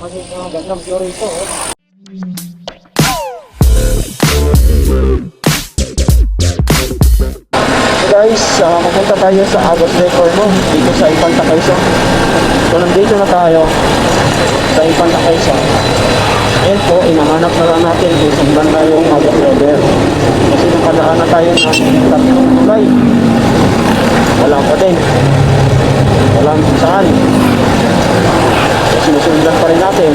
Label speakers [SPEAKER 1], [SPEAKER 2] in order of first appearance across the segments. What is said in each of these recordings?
[SPEAKER 1] Gandang view rito. So guys, pupunta tayo sa Agot Record dito sa Infanta Quezon. So nandito na tayo sa Infanta Quezon. Ayan po, inahanap na lang natin kung saan banda yung Agot River. Kasi nakadaan na tayo ng tatlong tulay. Wala pa din. Wala kung saan. Sinusundan pa rin natin.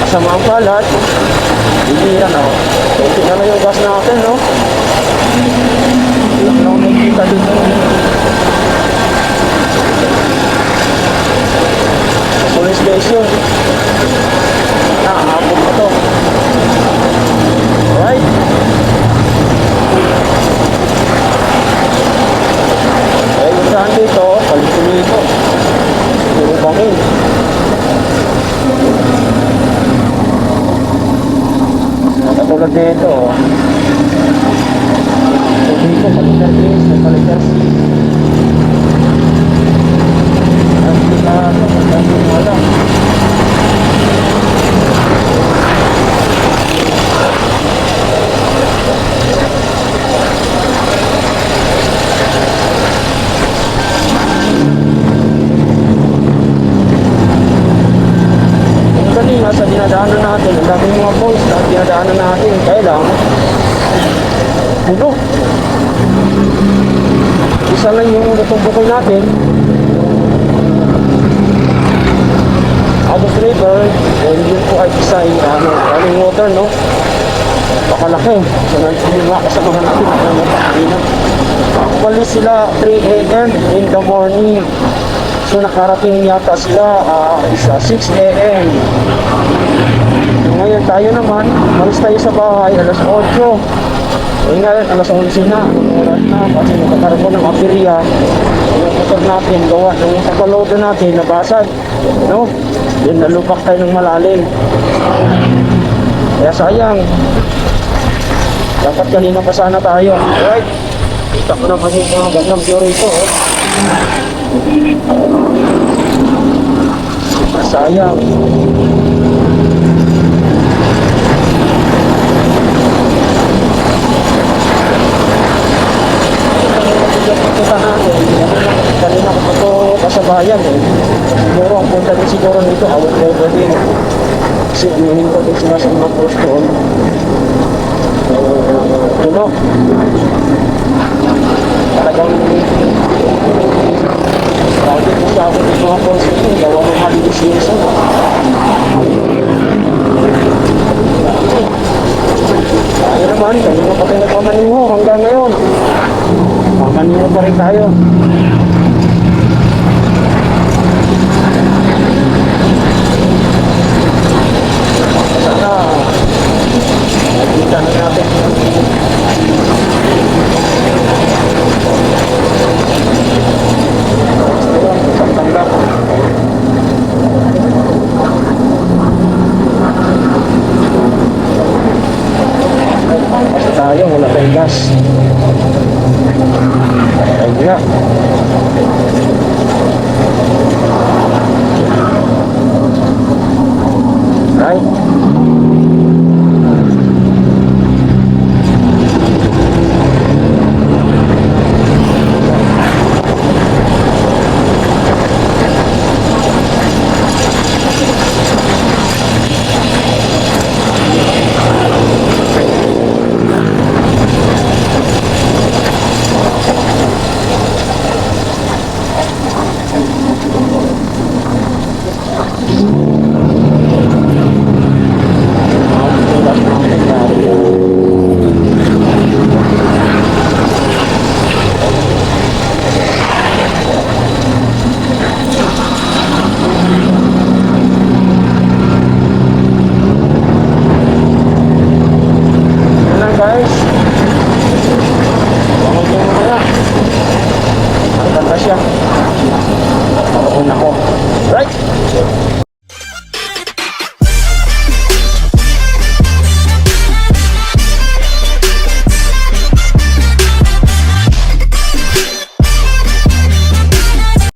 [SPEAKER 1] Kasama ang palat. Hindi yan o. Kunti na yung gas natin, no? Ilang lang nakikita dito. Police station. Nakahapon pa to. Alright. Ay, saan dito? Palit-tulito. Puro bangin. Katulad dito. So dito, palitar is, palitar C. At kita, wala. Kanina sa dinadaanan natin, ang daming mga boys na dinadaanan natin, kaya lang puno. Isa lang yung bukol natin, Agot River, and yun po ay isa yung running water, no? Pakalaki. So nandito nga kasama natin ang mga kanina. Walis sila 3 AM in the morning. So nakarating yata sila sa 6 AM. Ngayon tayo naman, malis tayo sa bahay alas 8. So ngayon alas 11 na. Oras na kasi nakakaroon ng aperya. Yung motor natin, gawa ng kapalodo natin, nabasag. No? Then nalupak tayo ng malalim. Kaya sayang. Dapat kanina pa sana tayo. Alright. Kita ko naman yung mga gandang view rito. Sayang. Kanina ko pa ito kasabayan siguro ang punta din siguro nito Agot River din kasi umihin ko din sila sa mga post doon puno talagang crowded mo sa Agot yung mga post doon gawa ng halilis